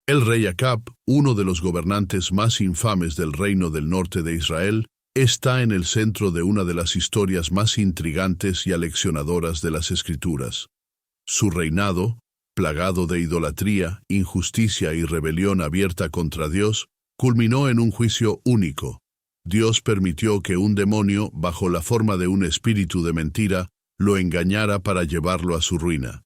El rey Acab, uno de los gobernantes más infames del reino del norte de Israel, está en el centro de una de las historias más intrigantes y aleccionadoras de las Escrituras. Su reinado, plagado de idolatría, injusticia y rebelión abierta contra Dios, culminó en un juicio único. Dios permitió que un demonio, bajo la forma de un espíritu de mentira, lo engañara para llevarlo a su ruina.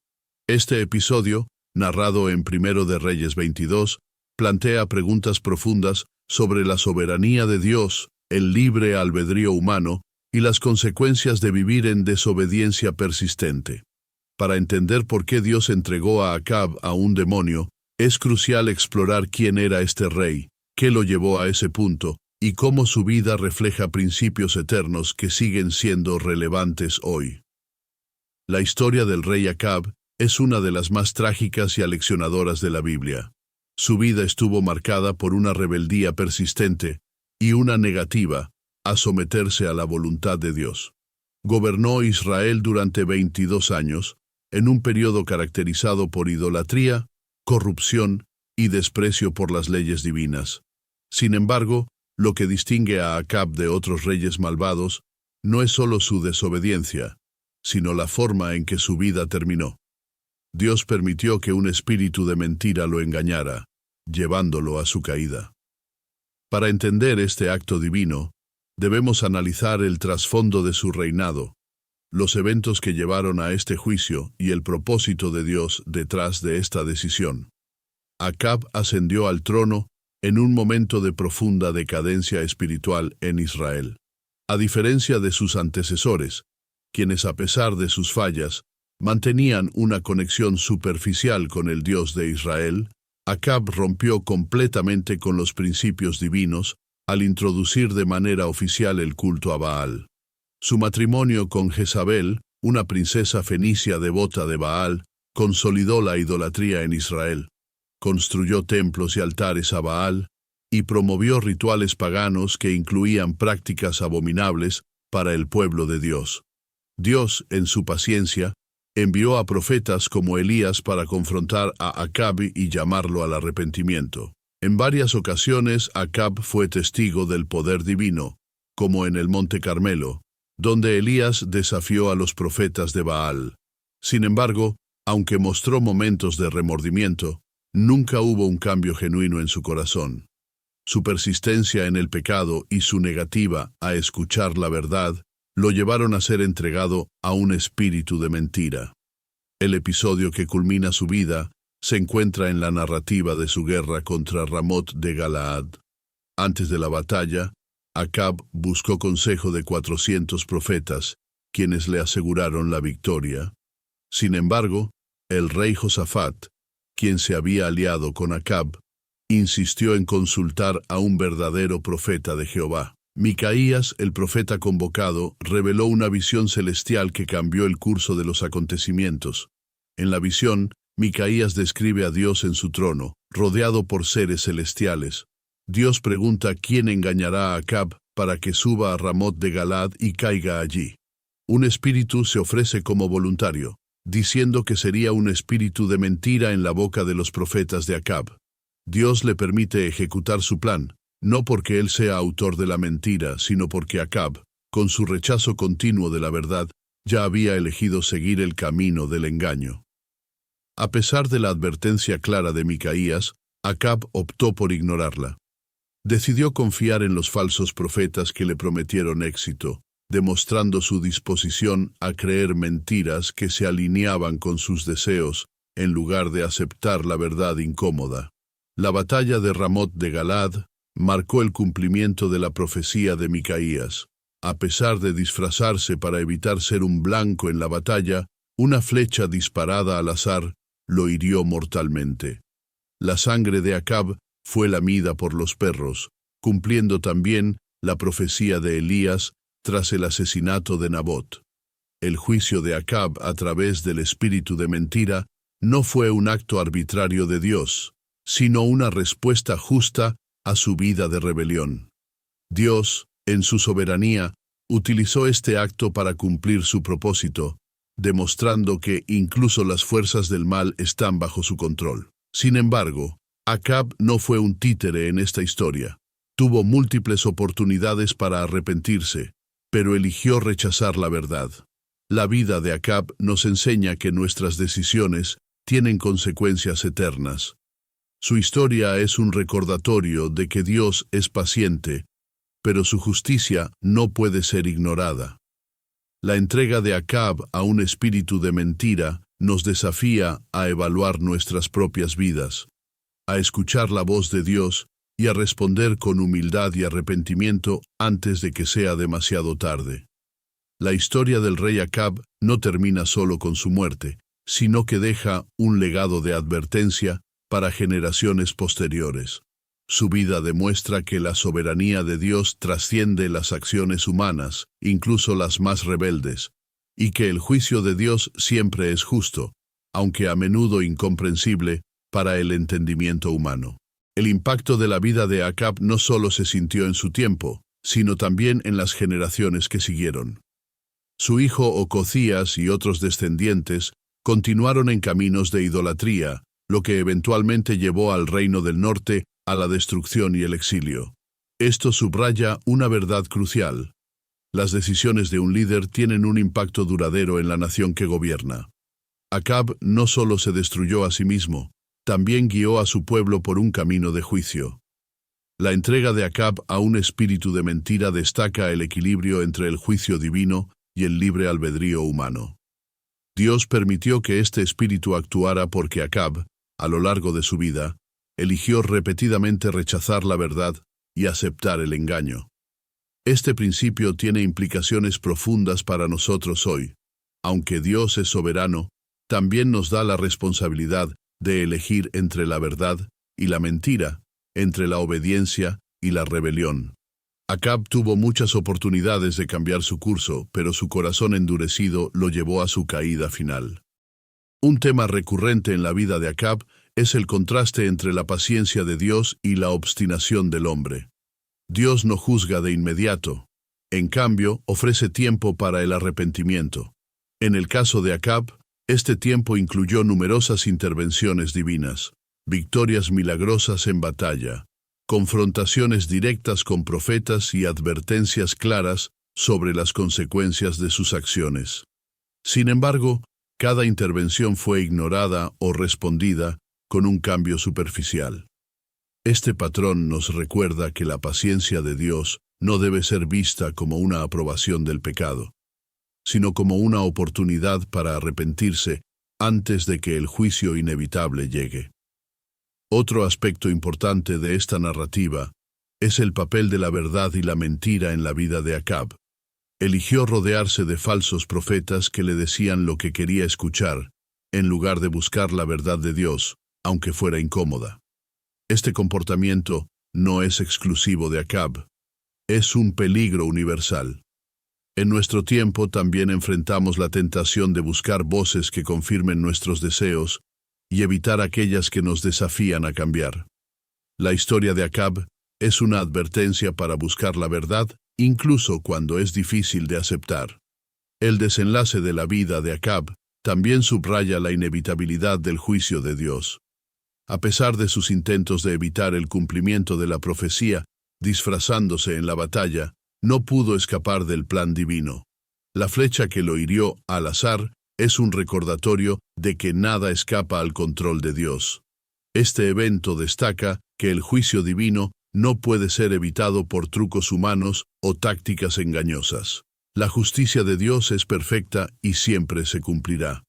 Este episodio, narrado en 1 de Reyes 22, plantea preguntas profundas sobre la soberanía de Dios, el libre albedrío humano y las consecuencias de vivir en desobediencia persistente. Para entender por qué Dios entregó a Acab a un demonio, es crucial explorar quién era este rey, qué lo llevó a ese punto, y cómo su vida refleja principios eternos que siguen siendo relevantes hoy. La historia del rey Acab es una de las más trágicas y aleccionadoras de la Biblia. Su vida estuvo marcada por una rebeldía persistente y una negativa a someterse a la voluntad de Dios. Gobernó Israel durante 22 años, en un periodo caracterizado por idolatría, corrupción y desprecio por las leyes divinas. Sin embargo, lo que distingue a Acab de otros reyes malvados no es solo su desobediencia, sino la forma en que su vida terminó. Dios permitió que un espíritu de mentira lo engañara, llevándolo a su caída. Para entender este acto divino, debemos analizar el trasfondo de su reinado, los eventos que llevaron a este juicio y el propósito de Dios detrás de esta decisión. Acab ascendió al trono en un momento de profunda decadencia espiritual en Israel. A diferencia de sus antecesores, quienes a pesar de sus fallas, mantenían una conexión superficial con el Dios de Israel, Acab rompió completamente con los principios divinos al introducir de manera oficial el culto a Baal. Su matrimonio con Jezabel, una princesa fenicia devota de Baal, consolidó la idolatría en Israel, construyó templos y altares a Baal, y promovió rituales paganos que incluían prácticas abominables para el pueblo de Dios. Dios, en su paciencia, envió a profetas como Elías para confrontar a Acab y llamarlo al arrepentimiento. En varias ocasiones, Acab fue testigo del poder divino, como en el Monte Carmelo, donde Elías desafió a los profetas de Baal. Sin embargo, aunque mostró momentos de remordimiento, nunca hubo un cambio genuino en su corazón. Su persistencia en el pecado y su negativa a escuchar la verdad lo llevaron a ser entregado a un espíritu de mentira. El episodio que culmina su vida se encuentra en la narrativa de su guerra contra Ramot de Galaad. Antes de la batalla, Acab buscó consejo de 400 profetas, quienes le aseguraron la victoria. Sin embargo, el rey Josafat, quien se había aliado con Acab, insistió en consultar a un verdadero profeta de Jehová. Micaías, el profeta convocado, reveló una visión celestial que cambió el curso de los acontecimientos. En la visión, Micaías describe a Dios en su trono, rodeado por seres celestiales. Dios pregunta quién engañará a Acab para que suba a Ramot de Galaad y caiga allí. Un espíritu se ofrece como voluntario, diciendo que sería un espíritu de mentira en la boca de los profetas de Acab. Dios le permite ejecutar su plan, no porque él sea autor de la mentira, sino porque Acab, con su rechazo continuo de la verdad, ya había elegido seguir el camino del engaño. A pesar de la advertencia clara de Micaías, Acab optó por ignorarla. Decidió confiar en los falsos profetas que le prometieron éxito, demostrando su disposición a creer mentiras que se alineaban con sus deseos, en lugar de aceptar la verdad incómoda. La batalla de Ramot de Galaad marcó el cumplimiento de la profecía de Micaías. A pesar de disfrazarse para evitar ser un blanco en la batalla, una flecha disparada al azar lo hirió mortalmente. La sangre de Acab fue lamida por los perros, cumpliendo también la profecía de Elías tras el asesinato de Nabot. El juicio de Acab a través del espíritu de mentira no fue un acto arbitrario de Dios, sino una respuesta justa a su vida de rebelión. Dios, en su soberanía, utilizó este acto para cumplir su propósito, demostrando que incluso las fuerzas del mal están bajo su control. Sin embargo, Acab no fue un títere en esta historia. Tuvo múltiples oportunidades para arrepentirse, pero eligió rechazar la verdad. La vida de Acab nos enseña que nuestras decisiones tienen consecuencias eternas. Su historia es un recordatorio de que Dios es paciente, pero su justicia no puede ser ignorada. La entrega de Acab a un espíritu de mentira nos desafía a evaluar nuestras propias vidas, a escuchar la voz de Dios y a responder con humildad y arrepentimiento antes de que sea demasiado tarde. La historia del rey Acab no termina solo con su muerte, sino que deja un legado de advertencia para generaciones posteriores. Su vida demuestra que la soberanía de Dios trasciende las acciones humanas, incluso las más rebeldes, y que el juicio de Dios siempre es justo, aunque a menudo incomprensible para el entendimiento humano. El impacto de la vida de Acab no solo se sintió en su tiempo, sino también en las generaciones que siguieron. Su hijo Ococías y otros descendientes continuaron en caminos de idolatría, lo que eventualmente llevó al reino del norte a la destrucción y el exilio. Esto subraya una verdad crucial. Las decisiones de un líder tienen un impacto duradero en la nación que gobierna. Acab no solo se destruyó a sí mismo, también guió a su pueblo por un camino de juicio. La entrega de Acab a un espíritu de mentira destaca el equilibrio entre el juicio divino y el libre albedrío humano. Dios permitió que este espíritu actuara porque Acab, a lo largo de su vida, eligió repetidamente rechazar la verdad y aceptar el engaño. Este principio tiene implicaciones profundas para nosotros hoy. Aunque Dios es soberano, también nos da la responsabilidad de elegir entre la verdad y la mentira, entre la obediencia y la rebelión. Acab tuvo muchas oportunidades de cambiar su curso, pero su corazón endurecido lo llevó a su caída final. Un tema recurrente en la vida de Acab es el contraste entre la paciencia de Dios y la obstinación del hombre. Dios no juzga de inmediato, en cambio, ofrece tiempo para el arrepentimiento. En el caso de Acab, este tiempo incluyó numerosas intervenciones divinas, victorias milagrosas en batalla, confrontaciones directas con profetas y advertencias claras sobre las consecuencias de sus acciones. Sin embargo, cada intervención fue ignorada o respondida con un cambio superficial. Este patrón nos recuerda que la paciencia de Dios no debe ser vista como una aprobación del pecado, sino como una oportunidad para arrepentirse antes de que el juicio inevitable llegue. Otro aspecto importante de esta narrativa es el papel de la verdad y la mentira en la vida de Acab. Eligió rodearse de falsos profetas que le decían lo que quería escuchar, en lugar de buscar la verdad de Dios, aunque fuera incómoda. Este comportamiento no es exclusivo de Acab, es un peligro universal. En nuestro tiempo también enfrentamos la tentación de buscar voces que confirmen nuestros deseos y evitar aquellas que nos desafían a cambiar. La historia de Acab es una advertencia para buscar la verdad, incluso cuando es difícil de aceptar. El desenlace de la vida de Acab también subraya la inevitabilidad del juicio de Dios. A pesar de sus intentos de evitar el cumplimiento de la profecía, disfrazándose en la batalla, no pudo escapar del plan divino. La flecha que lo hirió al azar es un recordatorio de que nada escapa al control de Dios. Este evento destaca que el juicio divino no puede ser evitado por trucos humanos o tácticas engañosas. La justicia de Dios es perfecta y siempre se cumplirá.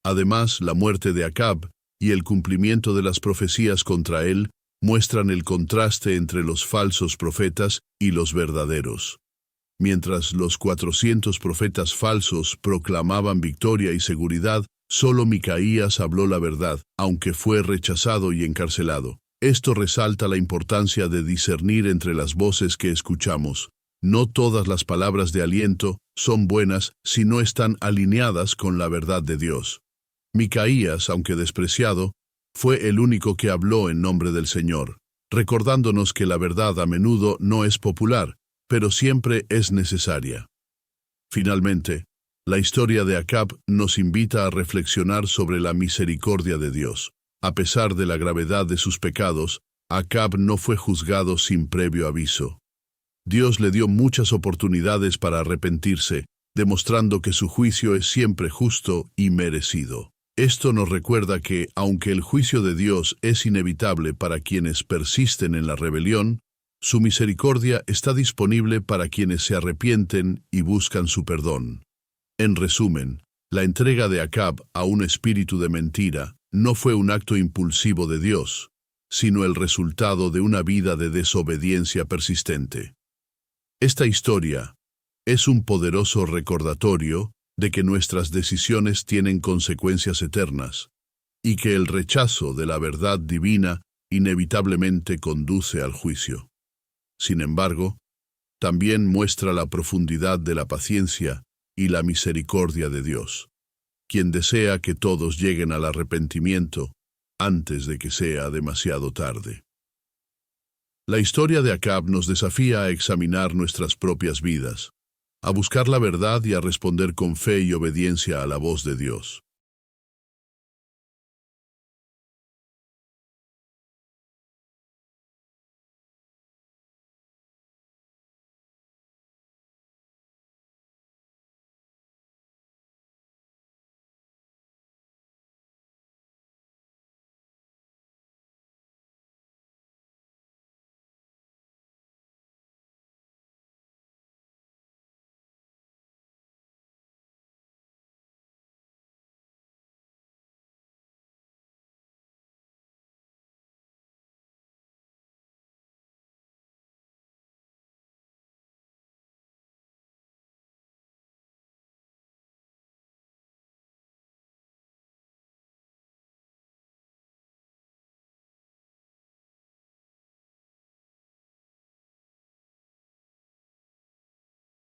Además, la muerte de Acab y el cumplimiento de las profecías contra él muestran el contraste entre los falsos profetas y los verdaderos. Mientras los 400 profetas falsos proclamaban victoria y seguridad, solo Micaías habló la verdad, aunque fue rechazado y encarcelado. Esto resalta la importancia de discernir entre las voces que escuchamos. No todas las palabras de aliento son buenas si no están alineadas con la verdad de Dios. Micaías, aunque despreciado, fue el único que habló en nombre del Señor, recordándonos que la verdad a menudo no es popular, pero siempre es necesaria. Finalmente, la historia de Acab nos invita a reflexionar sobre la misericordia de Dios. A pesar de la gravedad de sus pecados, Acab no fue juzgado sin previo aviso. Dios le dio muchas oportunidades para arrepentirse, demostrando que su juicio es siempre justo y merecido. Esto nos recuerda que, aunque el juicio de Dios es inevitable para quienes persisten en la rebelión, su misericordia está disponible para quienes se arrepienten y buscan su perdón. En resumen, la entrega de Acab a un espíritu de mentira no fue un acto impulsivo de Dios, sino el resultado de una vida de desobediencia persistente. Esta historia es un poderoso recordatorio de que nuestras decisiones tienen consecuencias eternas y que el rechazo de la verdad divina inevitablemente conduce al juicio. Sin embargo, también muestra la profundidad de la paciencia y la misericordia de Dios, quien desea que todos lleguen al arrepentimiento antes de que sea demasiado tarde. La historia de Acab nos desafía a examinar nuestras propias vidas, a buscar la verdad y a responder con fe y obediencia a la voz de Dios.